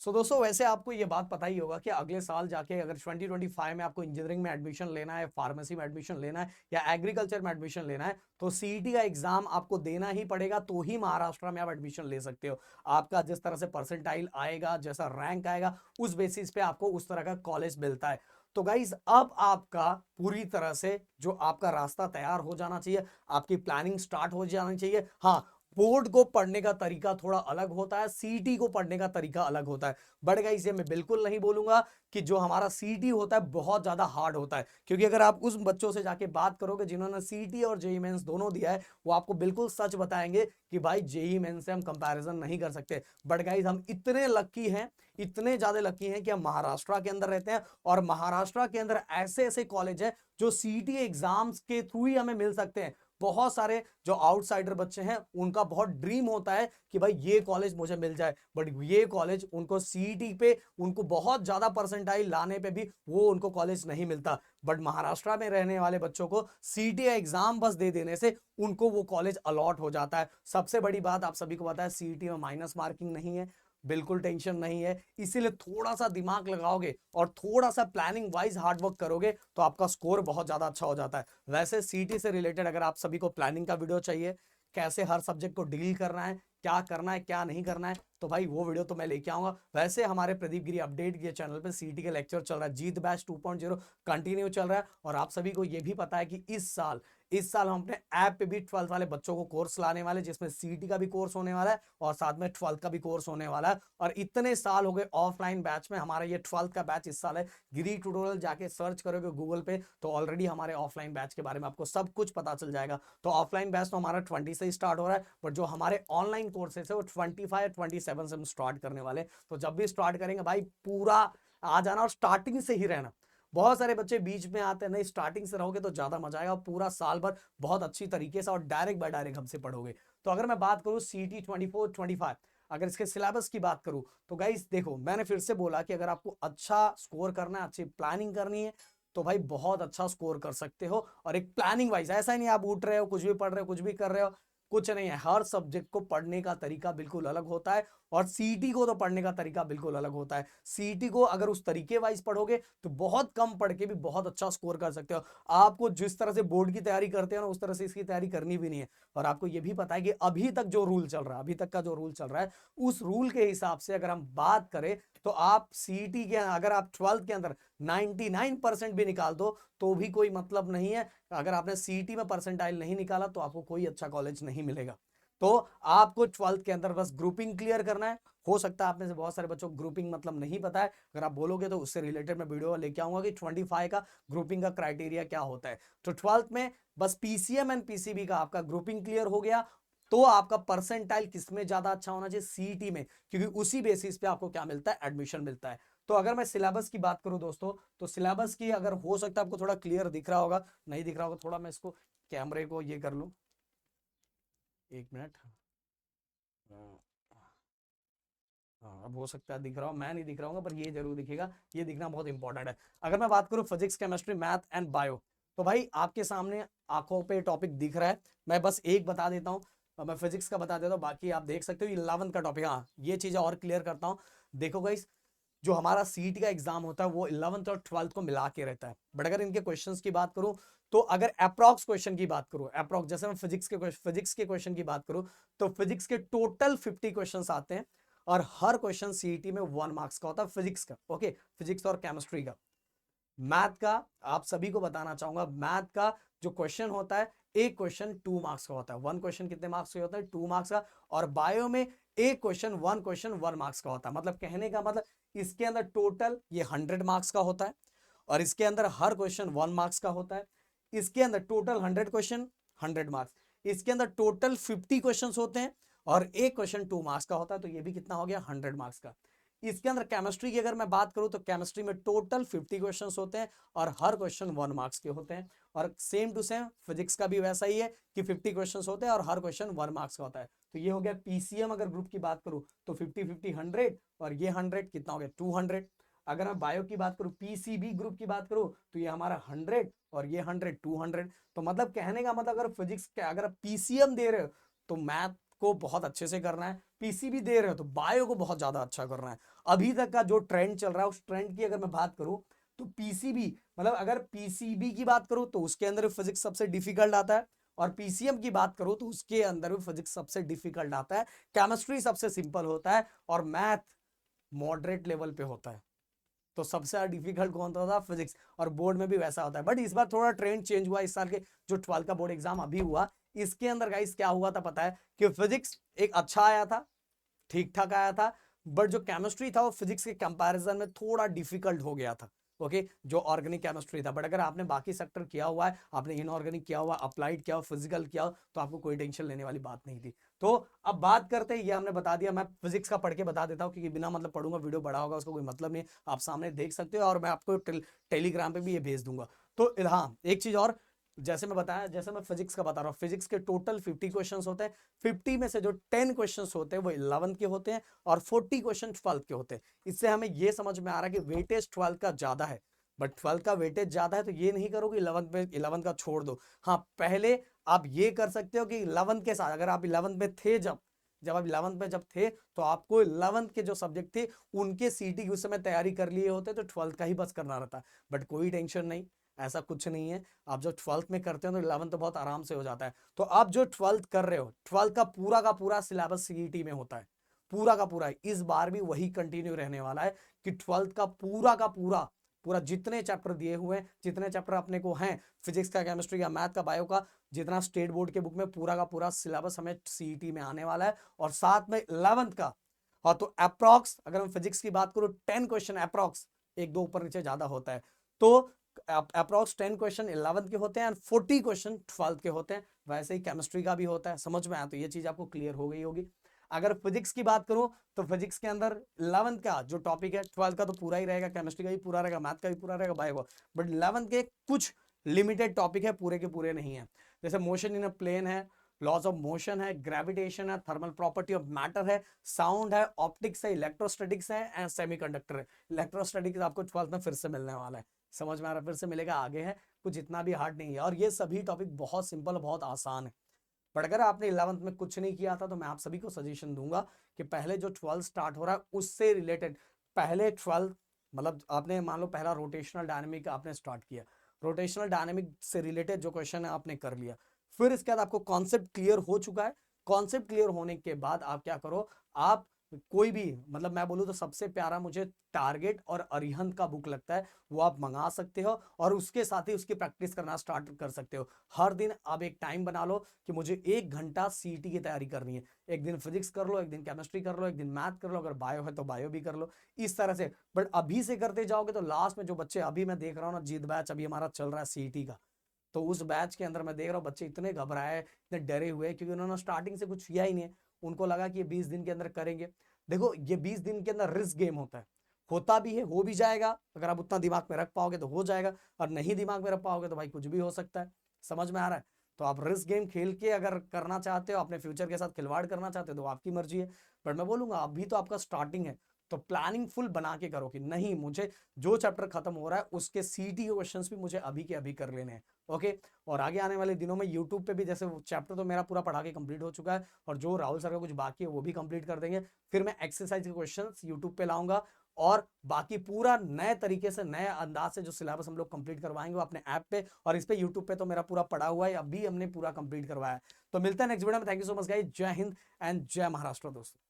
सो दोस्तों वैसे आपको ये बात पता ही होगा कि अगले साल जाके अगर 2025 में आपको इंजीनियरिंग में एडमिशन लेना है, फार्मेसी में एडमिशन लेना है या एग्रीकल्चर में एडमिशन लेना है तो सीईटी का एग्जाम आपको देना ही पड़ेगा, तो ही महाराष्ट्र में आप एडमिशन ले सकते हो। आपका जिस तरह से परसेंटाइल आएगा, जैसा रैंक आएगा, उस बेसिस पे आपको उस तरह का कॉलेज मिलता है। तो गाइज अब आपका पूरी तरह से जो आपका रास्ता तैयार हो जाना चाहिए, आपकी प्लानिंग स्टार्ट हो जानी चाहिए। हाँ, बोर्ड को पढ़ने का तरीका थोड़ा अलग होता है, सीटी को पढ़ने का तरीका अलग होता है। बट गाइस ये मैं बिल्कुल नहीं बोलूंगा कि जो हमारा सीटी होता है बहुत ज्यादा हार्ड होता है, क्योंकि अगर आप उस बच्चों से जाके बात करोगे जिन्होंने सीटी और जेई मेंस दोनों दिया है, वो आपको बिल्कुल सच बताएंगे कि भाई जेई मेंस से हम कंपैरिजन नहीं कर सकते। बट गाइस हम इतने लकी हैं, इतने ज्यादा लकी हैं कि हम महाराष्ट्र के अंदर रहते हैं, और महाराष्ट्र के अंदर ऐसे ऐसे कॉलेज है जो सीटी एग्जाम्स के थ्रू ही हमें मिल सकते हैं। बहुत सारे जो आउटसाइडर बच्चे हैं उनका बहुत ड्रीम होता है कि भाई ये कॉलेज मुझे मिल जाए, बट ये कॉलेज उनको सीईटी पे उनको बहुत ज्यादा परसेंटाइल लाने पे भी वो उनको कॉलेज नहीं मिलता। बट महाराष्ट्र में रहने वाले बच्चों को सीईटी एग्जाम बस दे देने से उनको वो कॉलेज अलॉट हो जाता है। सबसे बड़ी बात आप सभी को पता है, सीईटी में माइनस मार्किंग नहीं है, बिल्कुल टेंशन नहीं है। इसीलिए थोड़ा सा दिमाग लगाओगे और थोड़ा सा प्लानिंग वाइज हार्ड वर्क करोगे तो आपका स्कोर बहुत ज्यादा अच्छा हो जाता है। वैसे सीटी से रिलेटेड अगर आप सभी को प्लानिंग का वीडियो चाहिए, कैसे हर सब्जेक्ट को डील करना है, क्या करना है क्या नहीं करना है, तो भाई वो वीडियो तो मैं लेके आऊंगा। वैसे हमारे प्रदीप गिरी अपडेट के चैनल पे सीटी के लेक्चर चल रहा है, जीत बैच 2.0 कंटिन्यू चल रहा है। और आप सभी को ये भी पता है कि इस साल हम अपने ऐप पे भी 12th वाले बच्चों को कोर्स लाने वाले, जिसमें सीटी का भी कोर्स होने वाला है और साथ में 12th का भी कोर्स होने वाला है। और इतने साल हो गए ऑफलाइन बैच में, हमारा ये 12th का बैच इस साल है। गिरी ट्यूटोरियल जाके सर्च करोगे गूगल पे तो ऑलरेडी हमारे ऑफलाइन बैच के बारे में आपको सब कुछ पता चल जाएगा। तो ऑफलाइन बैच तो हमारा 20 से ही स्टार्ट हो रहा है, बट जो हमारे ऑनलाइन कोर्सेस है वो 25-27 से हम स्टार्ट करने वाले। तो जब भी स्टार्ट करेंगे भाई पूरा आ जाना और स्टार्टिंग से ही रहना। बहुत सारे बच्चे बीच में आते हैं, नहीं स्टार्टिंग से रहोगे तो ज्यादा मजा आएगा, पूरा साल भर बहुत अच्छी तरीके से और डायरेक्ट बाय डायरेक्ट हमसे पढ़ोगे। तो अगर मैं बात करूं सीटी 24-25, अगर इसके सिलेबस की बात करूं तो गाइस देखो, मैंने फिर से बोला कि अगर आपको अच्छा स्कोर करना है, अच्छी प्लानिंग करनी है, तो भाई बहुत अच्छा स्कोर कर सकते हो। और एक प्लानिंग वाइज, ऐसा ही नहीं आप उठ रहे हो कुछ भी पढ़ रहे हो कुछ भी कर रहे हो, कुछ नहीं है। हर सब्जेक्ट को पढ़ने का तरीका बिल्कुल अलग होता है, और सीटी को तो पढ़ने का तरीका बिल्कुल अलग होता है। सीटी को अगर उस तरीके वाइज पढ़ोगे तो बहुत कम पढ़ के भी बहुत अच्छा स्कोर कर सकते हो। आपको जिस तरह से बोर्ड की तैयारी करते हो ना, उस तरह से इसकी तैयारी करनी भी नहीं है। और आपको यह भी पता है कि अभी तक जो रूल चल रहा है, अभी तक का जो रूल चल रहा है, उस रूल के हिसाब से अगर हम बात करें तो आप सीटी के अगर आप 12th के अंदर 99% भी निकाल दो तो भी कोई मतलब नहीं है। अगर आपने सीटी में परसेंटाइल नहीं निकाला तो आपको कोई अच्छा कॉलेज नहीं मिलेगा। तो आपको 12th के अंदर बस ग्रुपिंग क्लियर करना है। हो सकता है आप में से बहुत सारे बच्चों को ग्रुपिंग मतलब नहीं पता है, अगर आप बोलोगे तो उससे रिलेटेड मैं वीडियो लेके आऊंगा कि 25 का ग्रुपिंग का क्राइटेरिया क्या होता है। तो 12th में बस पीसीएम एंड पीसीबी का आपका ग्रुपिंग क्लियर हो गया, तो आपका परसेंटाइल किसमें ज्यादा अच्छा होना चाहिए, सीटी में, क्योंकि उसी बेसिस पे आपको क्या मिलता है, एडमिशन मिलता है। तो अगर मैं सिलेबस की बात करूं दोस्तों, तो सिलेबस की अगर हो सकता है आपको थोड़ा क्लियर दिख रहा होगा, नहीं दिख रहा होगा थोड़ा मैं इसको कैमरे को ये कर लूं, एक मिनट। हाँ, अब हो सकता है दिख रहा हो, मैं नहीं दिख रहा हूँ पर ये जरूर दिखेगा, ये दिखना बहुत इंपॉर्टेंट है। अगर मैं बात करूं physics chemistry math and bio, तो भाई आपके सामने आंखों पे टॉपिक दिख रहा है, मैं बस एक बता देता हूँ। मैं फिजिक्स का बता देता हूँ, बाकी आप देख सकते हो 11th का टॉपिक। हाँ, ये चीजें और क्लियर करता हूँ। देखो गाइस, जो हमारा सीट का एग्जाम होता है वो 11th और 12th को मिला के रहता है। बट अगर इनके क्वेश्चंस की बात करूं, तो अगर अप्रॉक्स क्वेश्चन की बात करूं, अप्रॉक्स जैसे मैं फिजिक्स के क्वेश्चन की बात करूं, तो फिजिक्स के टोटल 50 क्वेश्चंस आते हैं, और हर क्वेश्चन सीईटी में 1 मार्क्स का होता है फिजिक्स का। ओके, फिजिक्स और केमिस्ट्री का। मैथ का आप सभी को बताना चाहूंगा, मैथ का जो क्वेश्चन होता है, एक क्वेश्चन 2 मार्क्स का होता है। वन क्वेश्चन कितने मार्क्स का होता है, 2 मार्क्स का। और बायो में एक क्वेश्चन 1 मार्क्स का होता है। मतलब कहने का मतलब इसके अंदर टोटल ये 100 मार्क्स का होता है, और इसके अंदर हर क्वेश्चन 1 मार्क्स का होता है। इसके अंदर टोटल 100 क्वेश्चन, 100 मार्क्स। इसके अंदर टोटल 50 क्वेश्चन होते हैं, और एक क्वेश्चन 2 मार्क्स का होता है, तो ये भी कितना हो गया, 100 मार्क्स का। इसके अंदर केमिस्ट्री की अगर मैं बात करूं, तो केमिस्ट्री में टोटल 50 क्वेश्चंस होते हैं, और हर क्वेश्चन 1 मार्क्स के होते हैं। और सेम टू सेम फिजिक्स का भी वैसा ही है कि 50 क्वेश्चंस होते हैं और हर क्वेश्चन 1 मार्क्स का होता है। तो ये हो गया पीसीएम अगर ग्रुप की बात करूं तो 50-50-100, और ये 100 कितना हो गया, 200। अगर मैं बायो की बात करूं, पीसीबी ग्रुप की बात करूं, तो ये हमारा 100 और ये 100, 200। तो मतलब कहने का मतलब अगर फिजिक्स के अगर पीसीएम दे रहे हो तो मैथ को बहुत अच्छे से करना है, पीसीबी दे रहे हो तो बायो को बहुत ज्यादा अच्छा करना है। अभी तक का जो ट्रेंड चल रहा है उस ट्रेंड की अगर मैं बात करूं तो पीसीबी, मतलब अगर पीसीबी की बात करूं तो उसके अंदर फिजिक्स सबसे डिफिकल्ट आता है, और पीसीएम की बात करूं तो उसके अंदर भी फिजिक्स सबसे डिफिकल्ट आता है, केमिस्ट्री सबसे सिंपल होता है, और मैथ मॉडरेट लेवल पे होता है। तो सबसे ज्यादा डिफिकल्ट कौन सा था? फिजिक्स। और बोर्ड में भी वैसा होता है, बट इस बार थोड़ा ट्रेंड चेंज हुआ। इस साल के जो 12 का बोर्ड एग्जाम अभी हुआ, इसके अंदर गाइस क्या हुआ था पता है? कि फिजिक्स एक अच्छा आया था, ठीक ठाक आया था, बट जो केमिस्ट्री था वो फिजिक्स के कंपैरिजन में थोड़ा डिफिकल्ट हो गया था। ओके, जो ऑर्गेनिक केमिस्ट्री था। बट अगर आपने बाकी सेक्टर किया हुआ है, आपने इनऑर्गेनिक किया हुआ, अप्लाइड किया हुआ, फिजिकल किया हो, तो आपको कोई टेंशन लेने वाली बात नहीं थी। तो अब बात करते हैं, ये हमने बता दिया, मैं फिजिक्स का पढ़ के बता देता हूँ, क्योंकि बिना मतलब पढ़ूंगा वीडियो बड़ा होगा, उसका कोई मतलब नहीं। आप सामने देख सकते हो, और मैं आपको टेलीग्राम पे भी ये भेज दूंगा। तो हाँ, एक चीज और, जैसे मैं बताया, जैसे मैं फिजिक्स का बता रहा हूँ, फिजिक्स के टोटल 50 क्वेश्चंस होते हैं। 50 में से जो 10 क्वेश्चंस होते हैं वो 11th के होते हैं, और 40 क्वेश्चन 12th के होते हैं। इससे हमें ये समझ में आ रहा है कि वेटेज 12th का ज्यादा है। बट 12th का वेटेज ज्यादा है तो ये नहीं करो कि 11th में 11th का छोड़ दो। हाँ, पहले आप ये कर सकते हो कि 11th के साथ, अगर आप 11th में थे, जब जब आप 11th में जब थे, तो आपको 11th के जो सब्जेक्ट थे उनके सीटी उस समय तैयारी कर लिए होते, तो 12th का ही बस करना रहता। बट कोई टेंशन नहीं, ऐसा कुछ नहीं है। आप जो 12th में करते हो तो 11th तो बहुत आराम से हो जाता है। तो आप जो 12th कर रहे हो, 12th का पूरा सिलेबस सीईटी में होता है, पूरा का पूरा। इस बार भी वही कंटिन्यू रहने वाला है कि 12th का पूरा पूरा जितने चैप्टर दिए हुए हैं, जितने चैप्टर अपने को हैं, फिजिक्स का, केमिस्ट्री का, मैथ का, बायो का, जितना स्टेट बोर्ड के बुक में पूरा का पूरा सिलेबस हमें सीईटी में आने वाला है। और साथ में 11th का, हाँ, तो अप्रॉक्स अगर हम फिजिक्स की बात करूं, 10 क्वेश्चन अप्रॉक्स, एक दो ऊपर नीचे ज्यादा होता है, तो अप्रॉक्स 10 क्वेश्चन 11th के होते हैं और 40 क्वेश्चन 12th के होते हैं। वैसे ही केमिस्ट्री का भी होता है। समझ में आया? तो ये चीज आपको क्लियर हो गई होगी। अगर फिजिक्स की बात करूं तो फिजिक्स के अंदर 11th का जो टॉपिक है, 12th का तो पूरा ही रहेगा, केमिस्ट्री का भी पूरा रहेगा, मैथ का भी पूरा रहेगा, बायो का। बट 11th के कुछ लिमिटेड टॉपिक है, पूरे के पूरे नहीं है। जैसे मोशन इन अ प्लेन है, लॉज ऑफ मोशन है, ग्रेविटेशन है, थर्मल प्रॉपर्टी ऑफ मैटर है, साउंड है, ऑप्टिक्स है, इलेक्ट्रोस्टैटिक्स है, एंड सेमीकंडक्टर है। इलेक्ट्रोस्टैटिक्स आपको 12th में फिर से मिलने वाला है। समझ में आ रहा है? फिर से मिलेगा, आगे है, कुछ इतना भी हार्ड नहीं है। और ये सभी टॉपिक बहुत सिंपल, बहुत आसान है। बट अगर आपने 11th में कुछ नहीं किया था, तो मैं आप सभी को सजेशन दूंगा कि पहले जो 12th स्टार्ट हो रहा है उससे रिलेटेड, पहले 12th, मतलब आपने मान लो पहला रोटेशनल डायनेमिक आपने स्टार्ट किया, रोटेशनल डायनेमिक से रिलेटेड जो क्वेश्चन है आपने कर लिया। फिर इसके बाद आपको कॉन्सेप्ट क्लियर हो चुका है। कॉन्सेप्ट क्लियर होने के बाद आप क्या करो, आप कोई भी, मतलब मैं बोलूँ तो सबसे प्यारा मुझे टारगेट और अरिहंत का बुक लगता है, वो आप मंगा सकते हो, और उसके साथ ही उसकी प्रैक्टिस करना स्टार्ट कर सकते हो। हर दिन आप एक टाइम बना लो कि मुझे 1 घंटा सीईटी की तैयारी करनी है। एक दिन फिजिक्स कर लो, एक दिन केमिस्ट्री कर लो, एक दिन मैथ कर लो, अगर बायो है तो बायो भी कर लो, इस तरह से। बट अभी से करते जाओगे तो लास्ट में जो बच्चे, अभी मैं देख रहा हूँ ना, जीत बैच अभी हमारा चल रहा है सीईटी का, तो उस बैच के अंदर मैं देख रहा हूँ बच्चे इतने घबराए, इतने डरे हुए, क्योंकि उन्होंने स्टार्टिंग से कुछ किया ही नहीं है। उनको लगा कि ये 20 दिन के अंदर करेंगे। देखो, ये 20 दिन के अंदर रिस्क गेम होता है, होता भी है, हो भी जाएगा। अगर आप उतना दिमाग में रख पाओगे तो हो जाएगा, और नहीं दिमाग में रख पाओगे तो भाई कुछ भी हो सकता है। समझ में आ रहा है? तो आप रिस्क गेम खेल के अगर करना चाहते हो, अपने फ्यूचर के साथ खिलवाड़ करना चाहते हो, तो आपकी मर्जी है। बट मैं बोलूंगा अभी तो आपका स्टार्टिंग है, तो प्लानिंग फुल बना के करो कि नहीं, मुझे जो चैप्टर खत्म हो रहा है उसके सीटी के क्वेश्चंस भी मुझे अभी के अभी कर लेने हैं। ओके, और आगे आने वाले दिनों में यूट्यूब पे भी, जैसे चैप्टर तो मेरा पूरा पढ़ा के कंप्लीट हो चुका है, और जो राहुल सर का कुछ बाकी है वो भी कंप्लीट कर देंगे। फिर मैं एक्सरसाइज के क्वेश्चंस यूट्यूब पे लाऊंगा, और बाकी पूरा नए तरीके से, नए अंदाज से जो सिलेबस हम लोग कंप्लीट करवाएंगे वो अपने ऐप पे, और इस पे यूट्यूब पे तो मेरा पूरा पड़ा हुआ है, अभी हमने पूरा कंप्लीट करवाया है। तो मिलता है नेक्स्ट वीडियो में। Thank you so much guys, जय हिंद एंड जय महाराष्ट्र दोस्तों।